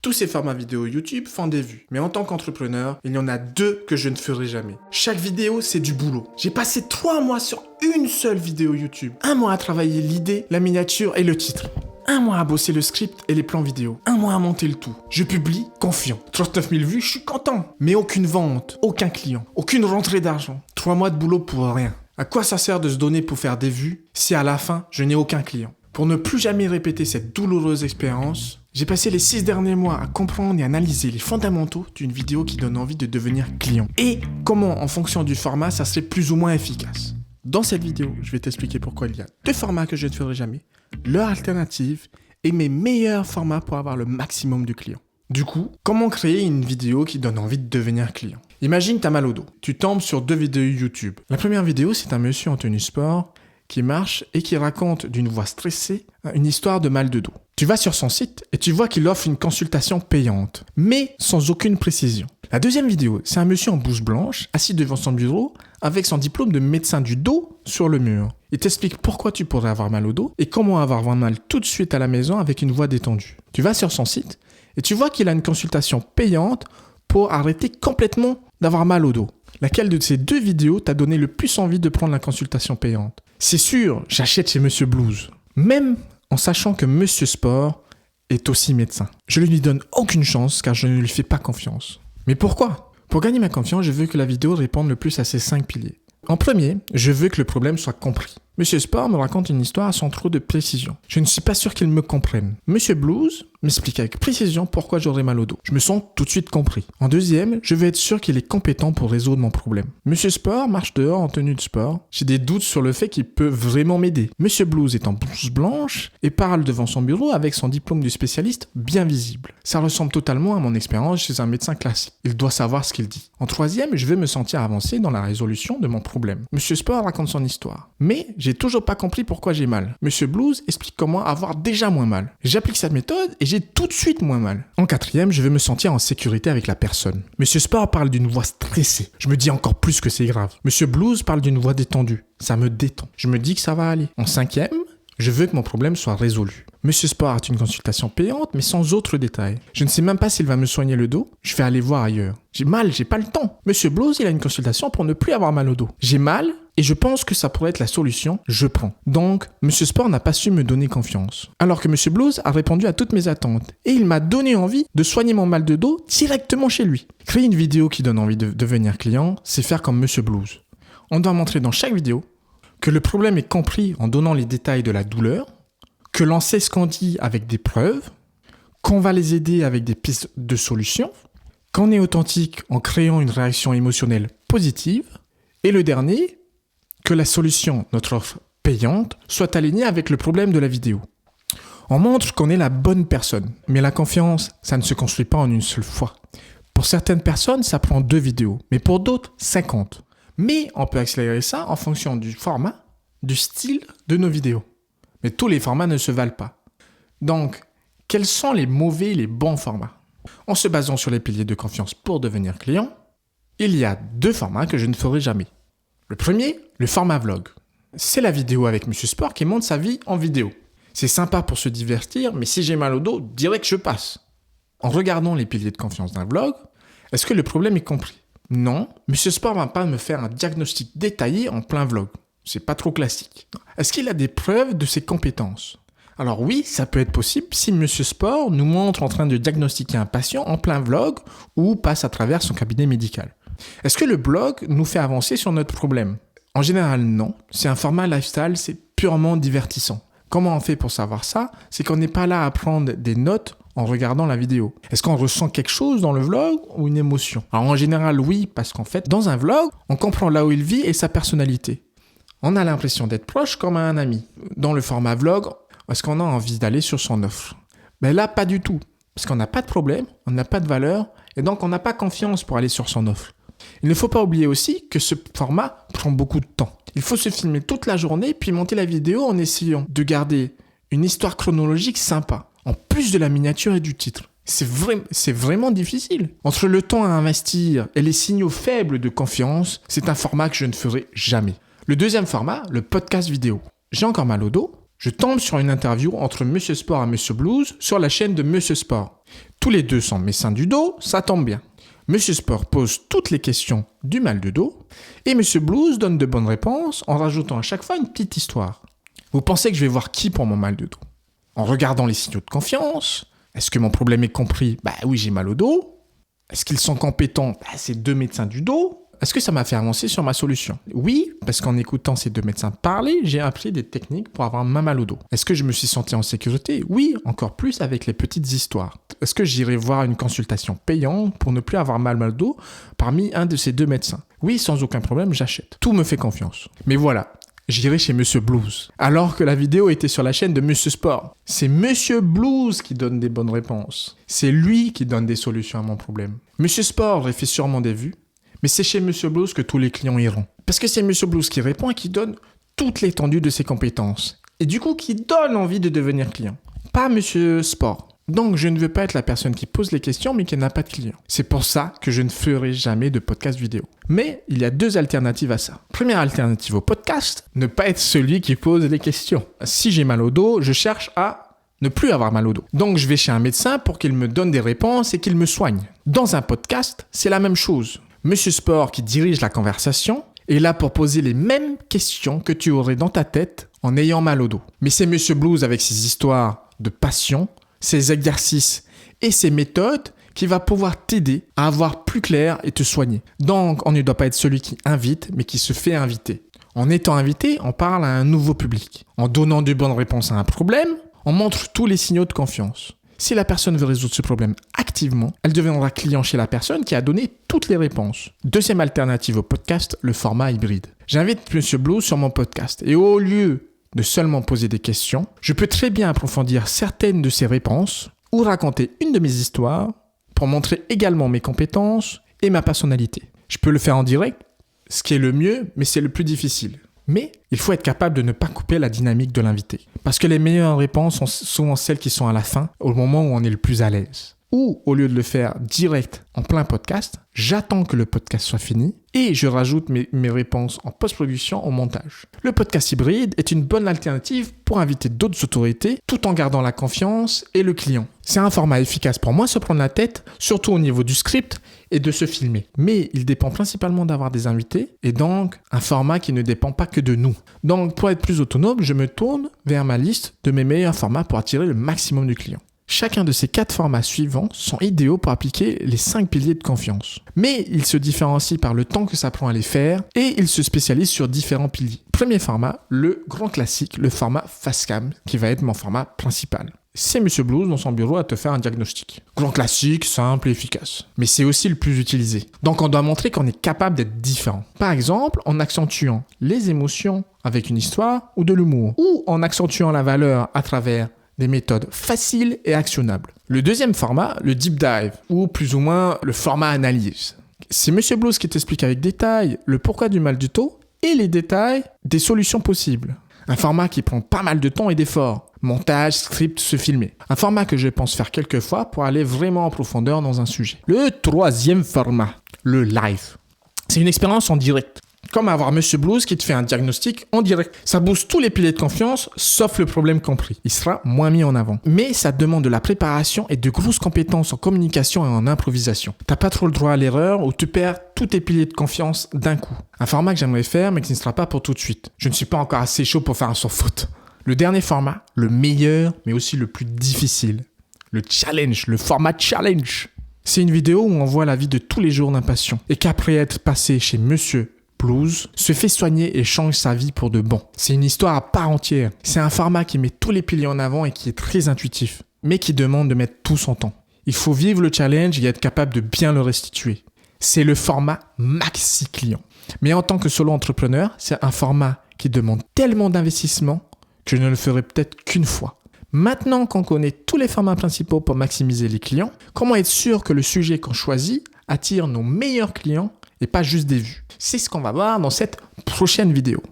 Tous ces formats vidéo YouTube font des vues, mais en tant qu'entrepreneur, il y en a deux que je ne ferai jamais. Chaque vidéo, c'est du boulot. J'ai passé 3 mois sur une seule vidéo YouTube. 1 mois à travailler l'idée, la miniature et le titre. 1 mois à bosser le script et les plans vidéo. 1 mois à monter le tout. Je publie, confiant. 39 000 vues, je suis content. Mais aucune vente, aucun client, aucune rentrée d'argent. 3 mois de boulot pour rien. À quoi ça sert de se donner pour faire des vues si à la fin, je n'ai aucun client? Pour ne plus jamais répéter cette douloureuse expérience, j'ai passé les 6 derniers mois à comprendre et analyser les fondamentaux d'une vidéo qui donne envie de devenir client. Et comment, en fonction du format, ça serait plus ou moins efficace. Dans cette vidéo, je vais t'expliquer pourquoi il y a 2 formats que je ne ferai jamais, leur alternative et mes meilleurs formats pour avoir le maximum de clients. Du coup, comment créer une vidéo qui donne envie de devenir client? Imagine t'as mal au dos. Tu tombes sur 2 vidéos YouTube. La première vidéo, c'est un monsieur en tenue sport qui marche et qui raconte d'une voix stressée une histoire de mal de dos. Tu vas sur son site et tu vois qu'il offre une consultation payante, mais sans aucune précision. La deuxième vidéo, c'est un monsieur en blouse blanche, assis devant son bureau, avec son diplôme de médecin du dos sur le mur. Il t'explique pourquoi tu pourrais avoir mal au dos et comment avoir mal tout de suite à la maison avec une voix détendue. Tu vas sur son site et tu vois qu'il a une consultation payante pour arrêter complètement d'avoir mal au dos. Laquelle de ces 2 vidéos t'a donné le plus envie de prendre la consultation payante? C'est sûr, j'achète chez Monsieur Blues. Même en sachant que Monsieur Sport est aussi médecin. Je ne lui donne aucune chance car je ne lui fais pas confiance. Mais pourquoi? Pour gagner ma confiance, je veux que la vidéo réponde le plus à ces 5 piliers. En premier, je veux que le problème soit compris. Monsieur Sport me raconte une histoire sans trop de précision. Je ne suis pas sûr qu'il me comprenne. Monsieur Blues m'explique avec précision pourquoi j'aurais mal au dos. Je me sens tout de suite compris. En deuxième, je veux être sûr qu'il est compétent pour résoudre mon problème. Monsieur Sport marche dehors en tenue de sport. J'ai des doutes sur le fait qu'il peut vraiment m'aider. Monsieur Blues est en blouse blanche et parle devant son bureau avec son diplôme de spécialiste bien visible. Ça ressemble totalement à mon expérience chez un médecin classique. Il doit savoir ce qu'il dit. En troisième, je veux me sentir avancé dans la résolution de mon problème. Monsieur Sport raconte son histoire. Mais j'ai toujours pas compris pourquoi j'ai mal. Monsieur Blues explique comment avoir déjà moins mal. J'applique cette méthode et j'ai tout de suite moins mal. En quatrième, je veux me sentir en sécurité avec la personne. Monsieur Sport parle d'une voix stressée. Je me dis encore plus que c'est grave. Monsieur Blues parle d'une voix détendue. Ça me détend. Je me dis que ça va aller. En cinquième, je veux que mon problème soit résolu. Monsieur Sport a une consultation payante, mais sans autres détails. Je ne sais même pas s'il va me soigner le dos. Je vais aller voir ailleurs. J'ai mal, j'ai pas le temps. Monsieur Blues, il a une consultation pour ne plus avoir mal au dos. J'ai mal et je pense que ça pourrait être la solution. Je prends. Donc, Monsieur Sport n'a pas su me donner confiance. Alors que Monsieur Blues a répondu à toutes mes attentes. Et il m'a donné envie de soigner mon mal de dos directement chez lui. Créer une vidéo qui donne envie de devenir client, c'est faire comme Monsieur Blues. On doit montrer dans chaque vidéo que le problème est compris en donnant les détails de la douleur, que l'on sait ce qu'on dit avec des preuves, qu'on va les aider avec des pistes de solutions, qu'on est authentique en créant une réaction émotionnelle positive, et le dernier, que la solution, notre offre payante, soit alignée avec le problème de la vidéo. On montre qu'on est la bonne personne, mais la confiance, ça ne se construit pas en une seule fois. Pour certaines personnes, ça prend 2 vidéos, mais pour d'autres, 50. Mais on peut accélérer ça en fonction du format, du style de nos vidéos. Mais tous les formats ne se valent pas. Donc, quels sont les mauvais et les bons formats? En se basant sur les piliers de confiance pour devenir client, il y a 2 formats que je ne ferai jamais. Le premier, le format vlog. C'est la vidéo avec Monsieur Sport qui montre sa vie en vidéo. C'est sympa pour se divertir, mais si j'ai mal au dos, direct je passe. En regardant les piliers de confiance d'un vlog, est-ce que le problème est compris? Non, Monsieur Sport va pas me faire un diagnostic détaillé en plein vlog. C'est pas trop classique. Est-ce qu'il a des preuves de ses compétences? Alors oui, ça peut être possible si Monsieur Sport nous montre en train de diagnostiquer un patient en plein vlog ou passe à travers son cabinet médical. Est-ce que le blog nous fait avancer sur notre problème? En général, non. C'est un format lifestyle, c'est purement divertissant. Comment on fait pour savoir ça? C'est qu'on n'est pas là à prendre des notes en regardant la vidéo. Est-ce qu'on ressent quelque chose dans le vlog ou une émotion? Alors en général, oui, parce qu'en fait, dans un vlog, on comprend là où il vit et sa personnalité. On a l'impression d'être proche comme un ami. Dans le format vlog, est-ce qu'on a envie d'aller sur son offre? Ben là, pas du tout. Parce qu'on n'a pas de problème, on n'a pas de valeur, et donc on n'a pas confiance pour aller sur son offre. Il ne faut pas oublier aussi que ce format prend beaucoup de temps. Il faut se filmer toute la journée, puis monter la vidéo en essayant de garder une histoire chronologique sympa, en plus de la miniature et du titre. C'est vraiment difficile. Entre le temps à investir et les signaux faibles de confiance, c'est un format que je ne ferai jamais. Le deuxième format, le podcast vidéo. J'ai encore mal au dos, Je tombe sur une interview entre Monsieur Sport et Monsieur Blues sur la chaîne de Monsieur Sport. Tous les deux sont médecins du dos, ça tombe bien. Monsieur Sport pose toutes les questions du mal de dos et Monsieur Blues donne de bonnes réponses en rajoutant à chaque fois une petite histoire. Vous pensez que je vais voir qui pour mon mal de dos? En regardant les signaux de confiance, est-ce que mon problème est compris? Bah oui, j'ai mal au dos. Est-ce qu'ils sont compétents? Bah, c'est deux médecins du dos. Est-ce que ça m'a fait avancer sur ma solution? Oui, parce qu'en écoutant ces deux médecins parler, j'ai appris des techniques pour avoir moins mal au dos. Est-ce que je me suis senti en sécurité? Oui, encore plus avec les petites histoires. Est-ce que j'irai voir une consultation payante pour ne plus avoir mal au dos parmi un de ces deux médecins? Oui, sans aucun problème, j'achète. Tout me fait confiance. Mais voilà, j'irai chez Monsieur Blues. Alors que la vidéo était sur la chaîne de Monsieur Sport. C'est Monsieur Blues qui donne des bonnes réponses. C'est lui qui donne des solutions à mon problème. Monsieur Sport aurait fait sûrement des vues. Mais c'est chez Monsieur Blues que tous les clients iront. Parce que c'est Monsieur Blues qui répond et qui donne toute l'étendue de ses compétences. Et du coup, qui donne envie de devenir client. Pas Monsieur Sport. Donc, je ne veux pas être la personne qui pose les questions mais qui n'a pas de clients. C'est pour ça que je ne ferai jamais de podcast vidéo. Mais il y a deux alternatives à ça. Première alternative au podcast, ne pas être celui qui pose les questions. Si j'ai mal au dos, je cherche à ne plus avoir mal au dos. Donc, je vais chez un médecin pour qu'il me donne des réponses et qu'il me soigne. Dans un podcast, c'est la même chose. Monsieur Sport, qui dirige la conversation, est là pour poser les mêmes questions que tu aurais dans ta tête en ayant mal au dos. Mais c'est Monsieur Blues avec ses histoires de passion, ses exercices et ses méthodes qui va pouvoir t'aider à avoir plus clair et te soigner. Donc, on ne doit pas être celui qui invite, mais qui se fait inviter. En étant invité, on parle à un nouveau public. En donnant de bonnes réponses à un problème, on montre tous les signaux de confiance. Si la personne veut résoudre ce problème activement, elle deviendra client chez la personne qui a donné toutes les réponses. Deuxième alternative au podcast, le format hybride. J'invite Monsieur Blues sur mon podcast et au lieu de seulement poser des questions, je peux très bien approfondir certaines de ses réponses ou raconter une de mes histoires pour montrer également mes compétences et ma personnalité. Je peux le faire en direct, ce qui est le mieux, mais c'est le plus difficile. Mais il faut être capable de ne pas couper la dynamique de l'invité. Parce que les meilleures réponses sont souvent celles qui sont à la fin, au moment où on est le plus à l'aise. Ou, au lieu de le faire direct en plein podcast, j'attends que le podcast soit fini et je rajoute mes réponses en post-production au montage. Le podcast hybride est une bonne alternative pour inviter d'autres autorités tout en gardant la confiance et le client. C'est un format efficace pour moins se prendre la tête, surtout au niveau du script et de se filmer. Mais il dépend principalement d'avoir des invités et donc un format qui ne dépend pas que de nous. Donc pour être plus autonome, je me tourne vers ma liste de mes meilleurs formats pour attirer le maximum de clients. Chacun de ces 4 formats suivants sont idéaux pour appliquer les 5 piliers de confiance. Mais ils se différencient par le temps que ça prend à les faire et ils se spécialisent sur différents piliers. Premier format, le grand classique, le format Facecam, qui va être mon format principal. C'est Monsieur Blues dans son bureau à te faire un diagnostic. Grand classique, simple et efficace. Mais c'est aussi le plus utilisé. Donc on doit montrer qu'on est capable d'être différent. Par exemple, en accentuant les émotions avec une histoire ou de l'humour. Ou en accentuant la valeur à travers des méthodes faciles et actionnables. Le deuxième format, le deep dive, ou plus ou moins le format analyse. C'est Monsieur Blues qui t'explique avec détail le pourquoi du mal du dos et les détails des solutions possibles. Un format qui prend pas mal de temps et d'efforts. Montage, script, se filmer. Un format que je pense faire quelques fois pour aller vraiment en profondeur dans un sujet. Le troisième format, le live. C'est une expérience en direct. Comme avoir Monsieur Blues qui te fait un diagnostic en direct. Ça booste tous les piliers de confiance, sauf le problème compris. Il sera moins mis en avant. Mais ça demande de la préparation et de grosses compétences en communication et en improvisation. T'as pas trop le droit à l'erreur ou tu perds tous tes piliers de confiance d'un coup. Un format que j'aimerais faire mais qui ne sera pas pour tout de suite. Je ne suis pas encore assez chaud pour faire un sans faute. Le dernier format, le meilleur mais aussi le plus difficile. Le challenge, le format challenge. C'est une vidéo où on voit la vie de tous les jours d'un patient et qu'après être passé chez Monsieur Blues, se fait soigner et change sa vie pour de bon. C'est une histoire à part entière. C'est un format qui met tous les piliers en avant et qui est très intuitif, mais qui demande de mettre tout son temps. Il faut vivre le challenge et être capable de bien le restituer. C'est le format maxi client. Mais en tant que solo entrepreneur, c'est un format qui demande tellement d'investissement que je ne le ferai peut-être qu'une fois. Maintenant qu'on connaît tous les formats principaux pour maximiser les clients, comment être sûr que le sujet qu'on choisit attire nos meilleurs clients et pas juste des vues? C'est ce qu'on va voir dans cette prochaine vidéo.